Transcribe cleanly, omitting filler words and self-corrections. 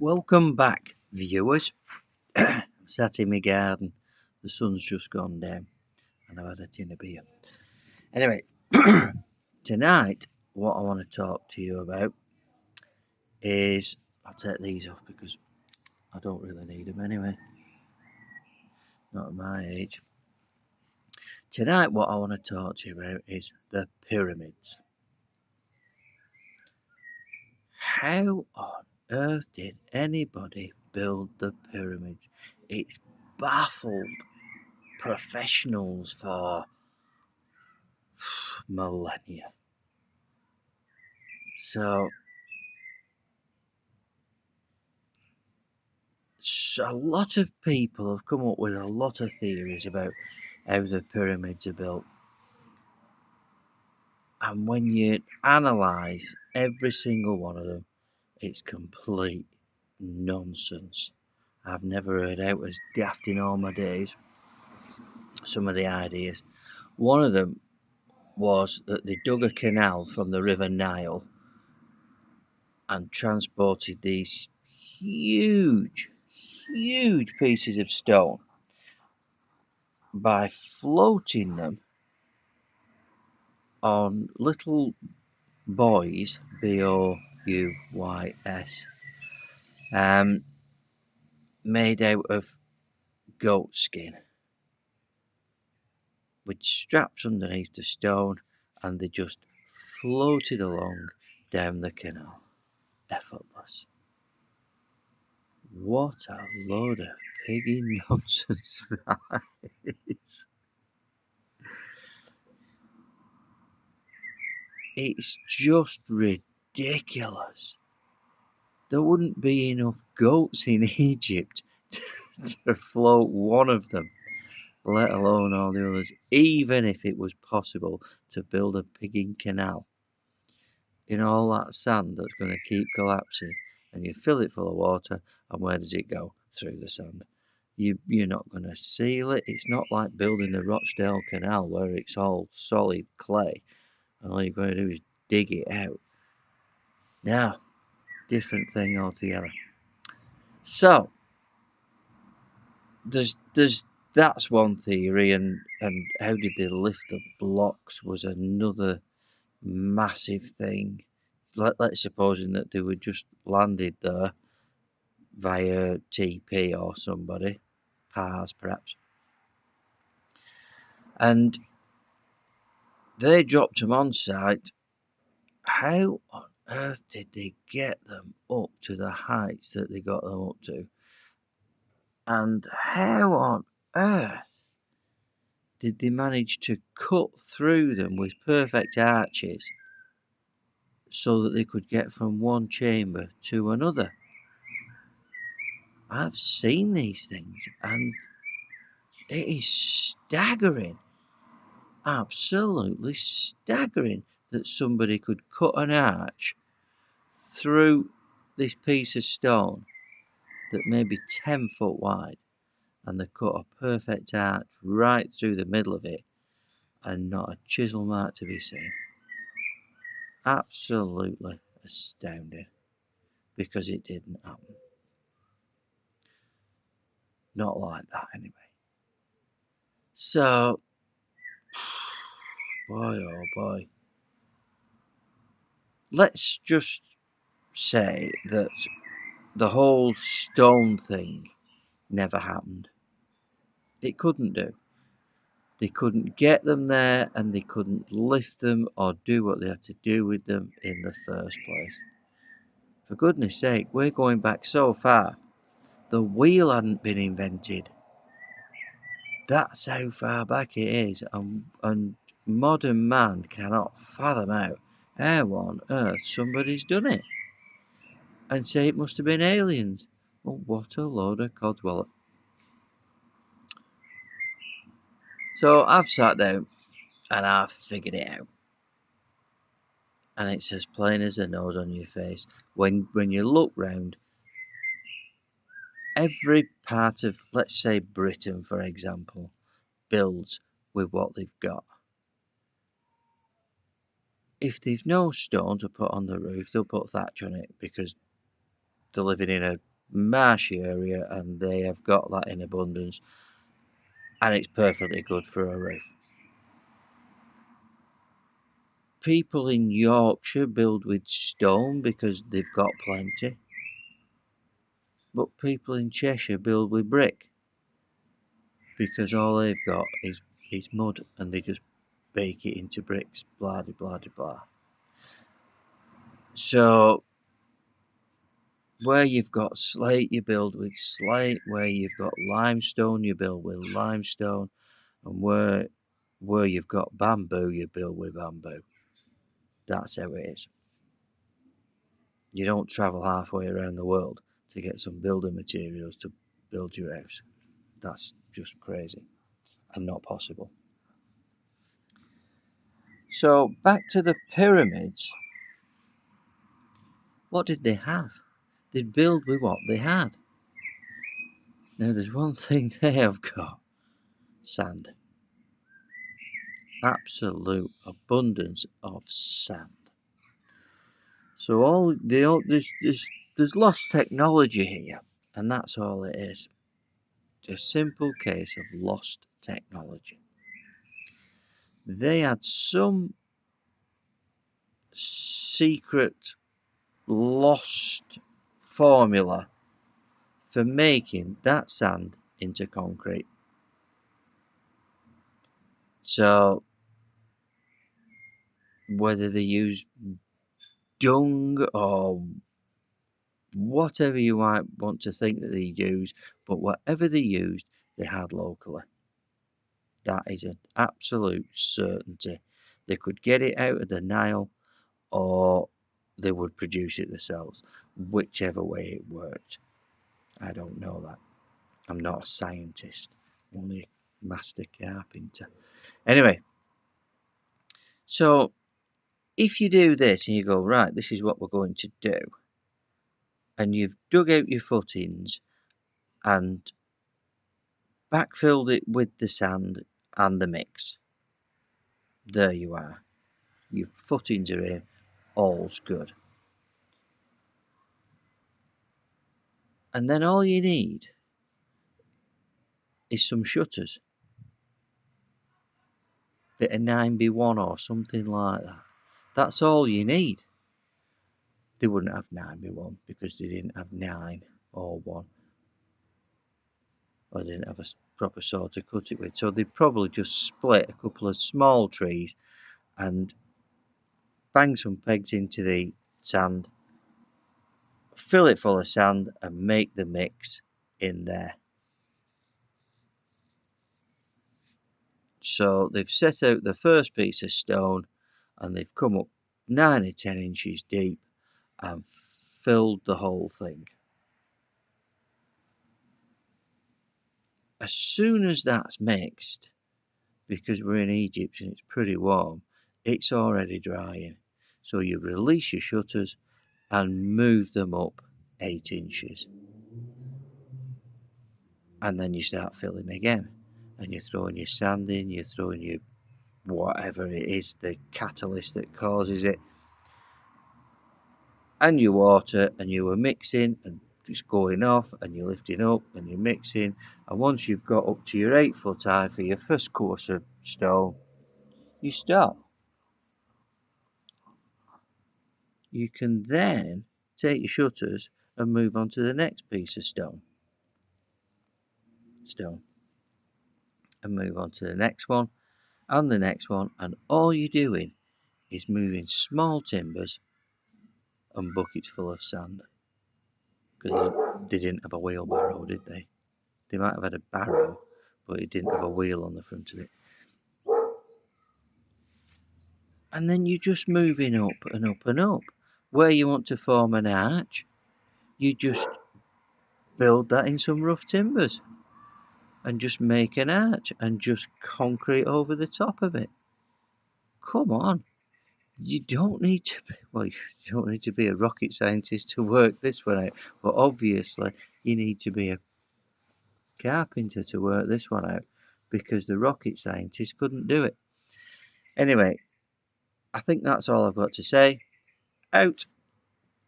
Welcome back, viewers. I'm sat in my garden. The sun's just gone down, and I've had a tin of beer. Anyway, tonight, what I want to talk to you about is I'll take these off because I don't really need them anyway. Not at my age. Tonight, what I want to talk to you about is the pyramids. How on earth did anybody build the pyramids? It's baffled professionals for millennia. So a lot of people have come up with a lot of theories about how the pyramids are built. And when you analyse every single one of them, it's complete nonsense. I've never heard out as daft in all my days some of the ideas. One of them was that they dug a canal from the River Nile and transported these huge pieces of stone by floating them on little buoys, Bouy's, made out of goat skin with straps underneath the stone, and they just floated along down the canal. Effortless. What a load of piggy nonsense that is. It's just ridiculous. There wouldn't be enough goats in Egypt to float one of them, let alone all the others, even if it was possible to build a pigging canal. In all that sand that's going to keep collapsing, and you fill it full of water, and where does it go? Through the sand. You're not going to seal it. It's not like building the Rochdale Canal where it's all solid clay, and all you've got to do is dig it out. Now, different thing altogether. So, there's that's one theory, and how did they lift the blocks was another massive thing. Let's supposing that they were just landed there via TP or somebody, PARS perhaps, and they dropped them on site. How on earth did they get them up to the heights that they got them up to? And how on earth did they manage to cut through them with perfect arches so that they could get from one chamber to another? I've seen these things and it is staggering, absolutely staggering that somebody could cut an arch through this piece of stone that may be 10 foot wide, and they cut a perfect arch right through the middle of it and not a chisel mark to be seen. Absolutely astounding, because it didn't happen. Not like that anyway. So, boy oh boy. Let's just say that the whole stone thing never happened. It couldn't do. They couldn't get them there, and they couldn't lift them or do what they had to do with them in the first place. For goodness sake, we're going back so far. The wheel hadn't been invented. That's how far back it is, and modern man cannot fathom out how on earth somebody's done it. And say it must have been aliens. Well, what a load of codswallop. So I've sat down and I've figured it out. And it's as plain as the nose on your face. When you look round, every part of, let's say, Britain, for example, builds with what they've got. If they've no stone to put on the roof, they'll put thatch on it because they're living in a marshy area, and they have got that in abundance, and it's perfectly good for a roof. People in Yorkshire build with stone because they've got plenty, but people in Cheshire build with brick because all they've got is mud, and they just bake it into bricks, blah de blah de blah. So where you've got slate, you build with slate. Where you've got limestone, you build with limestone. And where you've got bamboo, you build with bamboo. That's how it is. You don't travel halfway around the world to get some building materials to build your house. That's just crazy and not possible. So back to the pyramids. What did they have? They'd build with what they had. Now there's one thing they have got: sand. Absolute abundance of sand. So there's lost technology here, and that's all it is. Just a simple case of lost technology. They had some secret lost formula for making that sand into concrete. So whether they use dung or whatever you might want to think that they use, but whatever they used, they had locally. That is an absolute certainty. They could get it out of the Nile, or they would produce it themselves, whichever way it worked. I don't know that. I'm not a scientist, only a master carpenter. Anyway, so if you do this and you go, right, this is what we're going to do, and you've dug out your footings and backfilled it with the sand and the mix, there you are. Your footings are in, all's good. And then all you need is some shutters. Bit of 9B1 or something like that. That's all you need. They wouldn't have 9B1 because they didn't have 9 or 1. Or they didn't have a proper saw to cut it with. So they'd probably just split a couple of small trees and bang some pegs into the sand, fill it full of sand, and make the mix in there. So they've set out the first piece of stone, and they've come up 9 or 10 inches deep and filled the whole thing. As soon as that's mixed, because we're in Egypt and it's pretty warm, it's already drying. So you release your shutters and move them up 8 inches. And then you start filling again. And you're throwing your sand in, you're throwing your whatever it is, the catalyst that causes it, and your water, and you were mixing and it's going off, and you're lifting up and you're mixing. And once you've got up to your 8 foot high for your first course of stone, you stop. You can then take your shutters and move on to the next piece of stone, and move on to the next one and the next one, and all you're doing is moving small timbers and buckets full of sand, because they didn't have a wheelbarrow, did they? They might have had a barrow, but it didn't have a wheel on the front of it. And then you're just moving up and up and up. Where you want to form an arch, you just build that in some rough timbers and just make an arch and just concrete over the top of it. Come on. You don't need to be, well, you don't need to be a rocket scientist to work this one out, but obviously you need to be a carpenter to work this one out, because the rocket scientist couldn't do it. Anyway, I think that's all I've got to say. Out.